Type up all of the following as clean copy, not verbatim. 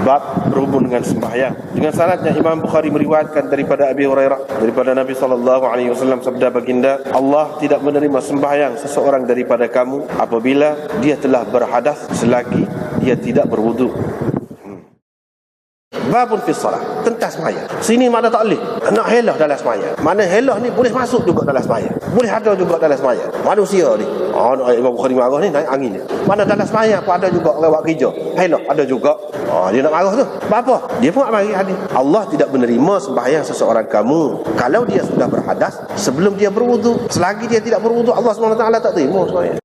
Bab berhubung dengan sembahyang. Dengan sanadnya Imam Bukhari meriwayatkan daripada Abi Hurairah, daripada Nabi SAW sabda baginda, Allah tidak menerima sembahyang seseorang daripada kamu apabila dia telah berhadas selagi dia tidak berwudu. Babun fi salat, tentang sembahyang. Sini mana tak boleh nak helah dalam sembahyang. Mana helah ni boleh masuk juga dalam sembahyang, boleh ada juga dalam sembahyang. Manusia ni, Imam Bukhari marah ni naik angin ni. Mana dalam sembahyang pun ada juga orang buat kerja. Helah ada juga. Dia nak marah tu. Apa? Dia pun nak mari hadis. Allah tidak menerima sembahyang seseorang kamu kalau dia sudah berhadas sebelum dia berwudu. Selagi dia tidak berwudu, Allah SWT tak terima sembahyang.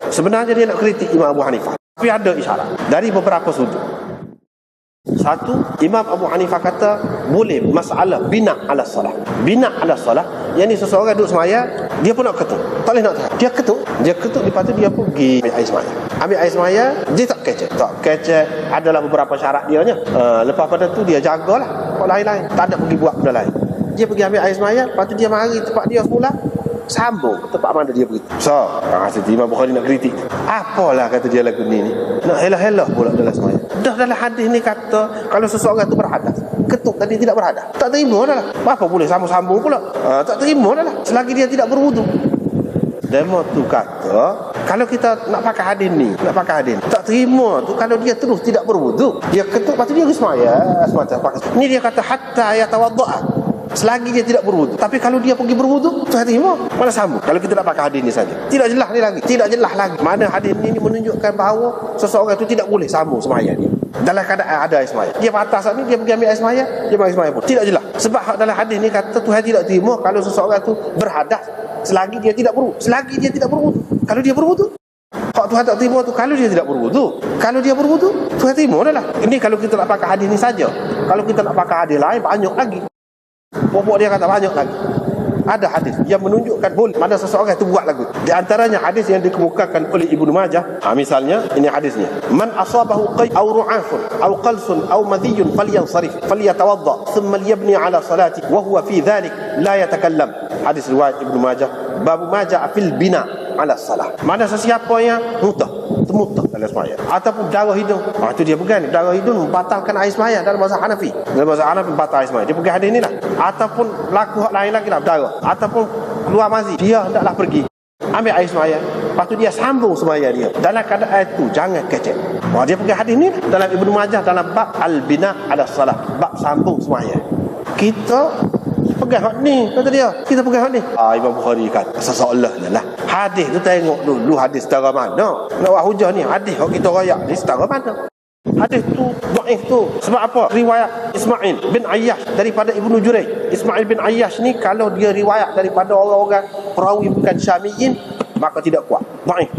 Sebenarnya dia nak kritik Imam Abu Hanifah, tapi ada isyarat dari beberapa sudut. Satu, Imam Abu Hanifah kata boleh masalah bina ala salah. Bina ala salah, yang ni seseorang duduk semaya, dia pun nak ketuk. Tak boleh nak tahan. Dia ketuk, lepas tu dia pergi ambil air semaya. Ambil air semaya, dia tak kecek. Adalah beberapa syarat dia nya. Lepas pada tu dia jagalah buat lain-lain. Tak ada pergi buat benda lain. Dia pergi ambil air semaya, lepas tu dia mari tempat dia semula, sambung tempat mana dia pergi. So, Imam Bukhari nak kritik. Apalah kata dia lagu ni nak helah-helah pula dalam semaya. Dah dalam hadis ni kata kalau seseorang tu berhadas, ketuk tadi tidak berhadas, tak terima dah lah. Apa boleh sambung-sambung pula? Tak terima dah lah selagi dia tidak berwudu. Demo tu kata kalau kita nak pakai hadis ni, tak terima tu kalau dia terus tidak berwudu. Dia ketuk lepas tu dia semaya semacam pakai. Ni dia kata hatta yatawaddaa, selagi dia tidak berwudu. Tapi kalau dia pergi berwudu, tu terima. Mana sambung? Kalau kita nak pakai hadis ni saja, tidak jelas ni lagi. Tidak jelas lagi. Mana hadis ni menunjukkan bahawa seseorang itu tidak boleh sambung sembahyang dia dalam keadaan ada air sembahyang. Dia patah saat ni, dia pergi ambil air sembahyang, dia ambil air sembahyang pun tidak jelas. Sebab dalam hadis ni kata Tuhan tidak terima kalau seseorang itu berhadas selagi dia tidak berwudu. Kalau dia berwudu, hak Tuhan tak terima tu kalau dia tidak berwudu. Kalau dia berwudu, Tuhan terima dah lah. Ini kalau kita nak pakai hadis ni saja. Kalau kita nak pakai hadis lain banyak lagi. Pokok dia kata banyak lagi. Ada hadis yang menunjukkan boleh mana seseorang itu buat lagu. Di antaranya hadis yang dikemukakan oleh Ibnu Majah. Misalnya ini hadisnya. Man asabahu qay aw ru'afun aw qalsun aw madhiyun falyansarif falyatawadda thumma liyabni ala salati wa huwa fi dhalik la yatakallam. Hadis riwayat Ibnu Majah. Bab Majah fil bina ala salah. Mana sesiapa yang mutah dalam sembahyang ataupun darah hidung, itu dia pegang darah hidung membatalkan air sembahyang dalam mazhab Hanafi. Dalam mazhab Hanafi batal air sembahyang. Dia pegang hadis ni lah. Ataupun laku hak lain lagi lah, darah ataupun keluar mazi, dia hendaklah pergi ambil air sembahyang, lepas tu dia sambung sembahyang dia dalam keadaan itu jangan kecek. Dia pegang hadis ni lah. Dalam Ibnu Majah dalam bab al-bina ala salah, bab sambung sembahyang. Kita pegang hak ni, kata dia. Kita pegang hak ni. Imam Bukhari kata seseorang lah. Hadis tu tengok dulu hadis setara mana. Nak buat hujah ni, hadis yang kita rayak ni setara mana. Hadis tu dhaif tu. Sebab apa? Riwayat Ismail bin Ayyash daripada Ibnu Jurayj. Ismail bin Ayyash ni kalau dia riwayat daripada orang-orang perawi bukan Syamiyin, maka tidak kuat. Dhaif.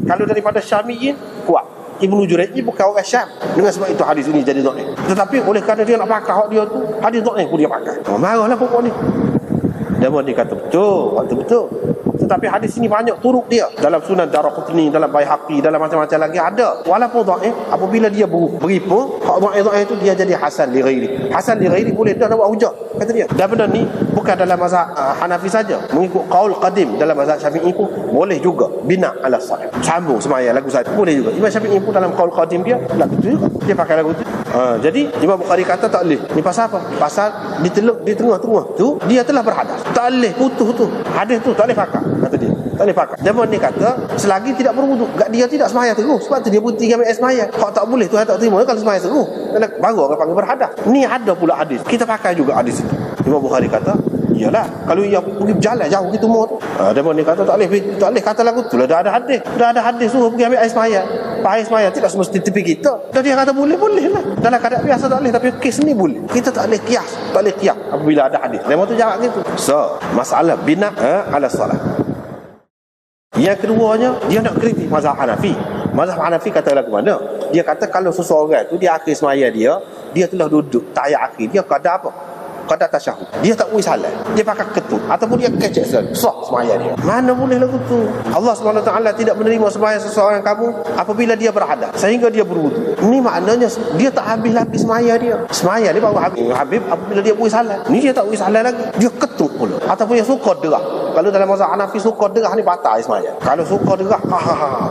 Kalau daripada Syamiyin, kuat. Ibnu Jurayj ni bukan orang Syam. Dengan sebab itu hadis ini jadi dhaif. Tetapi oleh kerana dia nak pakai hak dia tu, hadis dhaif pun dia pakai. Marahlah pokok ni. Dia kata betul. Tetapi hadis ini banyak turuk dia. Dalam Sunan Daraqutni, dalam Baihaqi, dalam macam-macam lagi ada. Walaupun dhaif, apabila dia beri pun, hak dhaif itu dia jadi hasan li ghairi. Hasan li ghairi boleh dah buat hujah, kata dia. Dan benda ni bukan dalam mazhab Hanafi saja. Mengikut qaul qadim dalam mazhab Syafi'i pun boleh juga bina ala sahih. Sambung semaya lagu satu boleh juga. Imam Syafi'i pun dalam qaul qadim dia lagu tu juga. Dia pakai lagu tu. Jadi Imam Bukhari kata tak boleh. Ni pasal apa? Pasal di tengah-tengah tu dia telah berhadas. Tak boleh putus tu. Hadis tu tak boleh pakai, kata dia. Tak boleh pakai. Dia pun ni kata selagi tidak berwudu, dia tidak sembahyang terus. Sebab tu dia berhenti ambil air sembahyang. Hak tak boleh, Tuhan tak terima kalau sembahyang terus. Baru orang panggil berhadas. Ni ada pula hadis. Kita pakai juga hadis itu. Imam Bukhari kata, iyalah kalau ia pergi berjalan jauh gitu mau tu. Dia pun ni kata tak boleh kata lagu tu lah. Dah ada hadis suruh pergi ambil air sembahyang. Air sembahyang tidak semesti tepi kita. Dan dia kata boleh lah. Dalam keadaan biasa tak boleh, tapi kes ni boleh. Kita tak boleh kias apabila ada hadis. Dia tu jawab gitu. So, masalah bina ala salah. Yang keduanya, dia nak kritik mazhab Hanafi. Mazhab Hanafi kata lagu mana? Dia kata kalau seseorang tu dia akhir semaya dia telah duduk tahiyat akhir dia, kata apa? qada tasyahud. Dia tak boleh salat. Dia pakai ketut ataupun dia kecek sah sembahyang dia. Mana boleh lagu tu? Allah SWT tidak menerima sembahyang seseorang kamu apabila dia berhadas sehingga dia berwudu. Ini maknanya dia tak habis-habis sembahyang dia. Sembahyang dia baru habis apabila dia boleh salat. Ni dia tak boleh salat lagi. Dia ketut pula. Ataupun dia suka derah. Kalau dalam mazhab Hanafi suka derah ni batal sembahyang. Kalau suka derah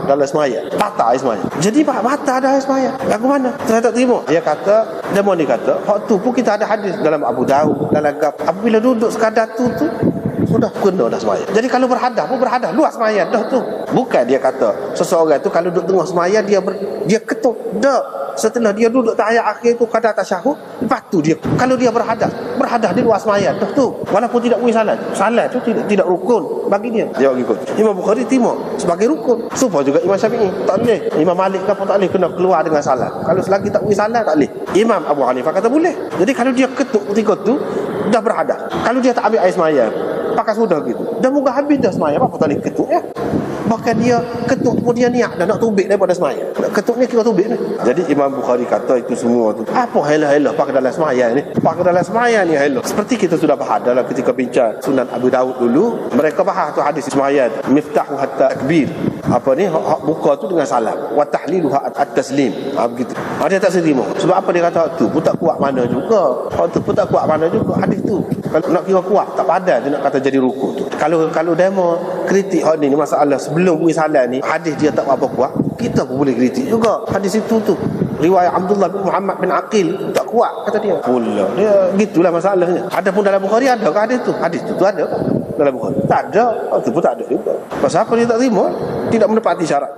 dalam sembahyang batal sembahyang. Jadi batal dah sembahyang. Lagu mana? Saya tak terima. Dia kata, demo ni kata, waktu pun kita ada hadis dalam Abu Daud, dalam Gap. Apabila duduk sekadar tu sudah kena dah sembahyang. Jadi kalau berhadas pun berhadas luas sembahyang dah tu. Bukan dia kata seseorang tu kalau duduk tengah sembahyang dia ketuk. Dak. Setelah dia duduk tahiyat akhir tu qada tasyahud, lepas tu dia kalau dia berhadas di luar sembahyang dah tu. Walaupun tidak boleh salat. Salat tu tidak rukun bagi dia. Dia ikut. Imam Bukhari terima sebagai rukun. Supaya juga Imam Syafi'i tak boleh. Imam Malik kan pun tak boleh kena keluar dengan salat. Kalau selagi tak boleh salat tak boleh. Imam Abu Hanifah kata boleh. Jadi kalau dia ketuk ketika tu dah berhadas. Kalau dia tak ambil air sembahyang pakai sudah gitu. Dah moga habis dah sembahyang. Apa tak boleh ketuk ya? Bahkan dia ketuk kemudian niat dah nak tubik daripada sembahyang. Ketuk ni kira tubik ni. Jadi Imam Bukhari kata itu semua tu apa helah-helah pakai dalam sembahyang ni. Pakai dalam sembahyang ni helah. Seperti kita sudah bahas dalam ketika bincang Sunan Abu Daud dulu, mereka bahas tu hadis sembahyang miftahu hatta takbir. Apa ni hak buka tu dengan salam wa tahliluha at-taslim. Begitu. Dia tak terima. Sebab apa dia kata tu pun tak kuat mana juga. Hak tu pun tak kuat mana juga hadis tu. Kalau nak kira kuat tak padan dia nak kata jadi rukun tu. Kalau demo kritik hak ni masalah sebelum buat salat ni hadis dia tak apa kuat, kita pun boleh kritik juga hadis itu tu. Riwayat Abdullah bin Muhammad bin Aqil tak kuat kata dia. Pula dia gitulah masalahnya. Adapun dalam Bukhari ada ke hadis tu? Hadis tu ada ke dalam Bukhari? Tak ada. Itu pun tak ada juga. Pasal apa dia tak terima? Tidak menepati syarat.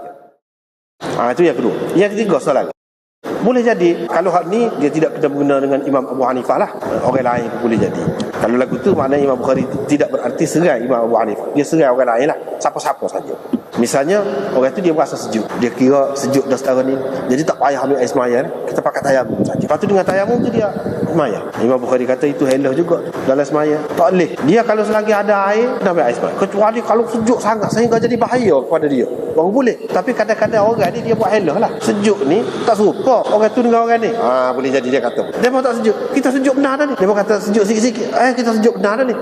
Itu yang kedua. Yang ketiga soalan. Boleh jadi kalau hak ni dia tidak kena berguna dengan Imam Abu Hanifah lah. Orang lain pun boleh jadi. Kalau lagu tu maknanya Imam Bukhari tidak berarti serai Imam Abu Hanifah. Dia serai orang lain lah. Siapa-siapa saja. Misalnya orang tu dia berasa sejuk. Dia kira sejuk dah setara ni. Jadi tak payah ambil air sembahyang. Kita pakai tayamum saja. Lepas tu dengan tayamum tu dia sembahyang. Imam Bukhari kata itu helah juga dalam sembahyang. Tak boleh. Dia kalau selagi ada air, dia ambil air sembahyang. Kecuali kalau sejuk sangat sehingga jadi bahaya kepada dia, baru boleh. Tapi kadang-kadang orang ni dia buat helah lah. Sejuk ni tak serupa orang tu dengan orang ni. Boleh jadi dia kata. Dia mau tak sejuk. Kita sejuk benar dah ni. Dia mau kata sejuk sikit-sikit. Kita sejuk benar dah ni.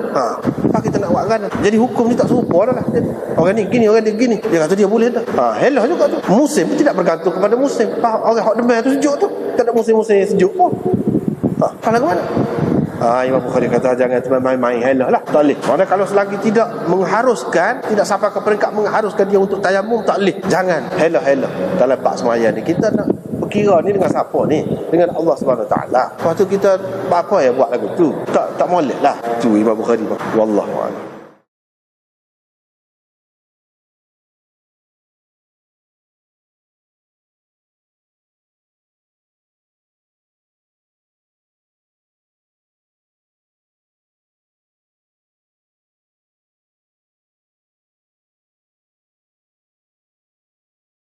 Apa kita nak buat kan? Jadi hukum ni tak serupa dah lah. Orang ni gini, orang ni gini. Dia kata dia boleh dah. Helah juga tu. Musim pun tidak bergantung kepada musim. Orang hak demam tu sejuk tu. Tak ada musim-musim sejuk pun. Kalau ke mana? Imam Bukhari kata jangan main-main helah lah. Tak boleh. Kerana kalau selagi tidak mengharuskan, tidak sampai ke peringkat mengharuskan dia untuk tayamum, tak boleh. Jangan helah-helah dalam bab sembahyang ni. Kita nak berkira ni dengan siapa ni? Dengan Allah SWT. Lepas tu kita apa yang buat lagu tu? Tak molek lah. Tu Imam Bukhari. Wallahu a'lam.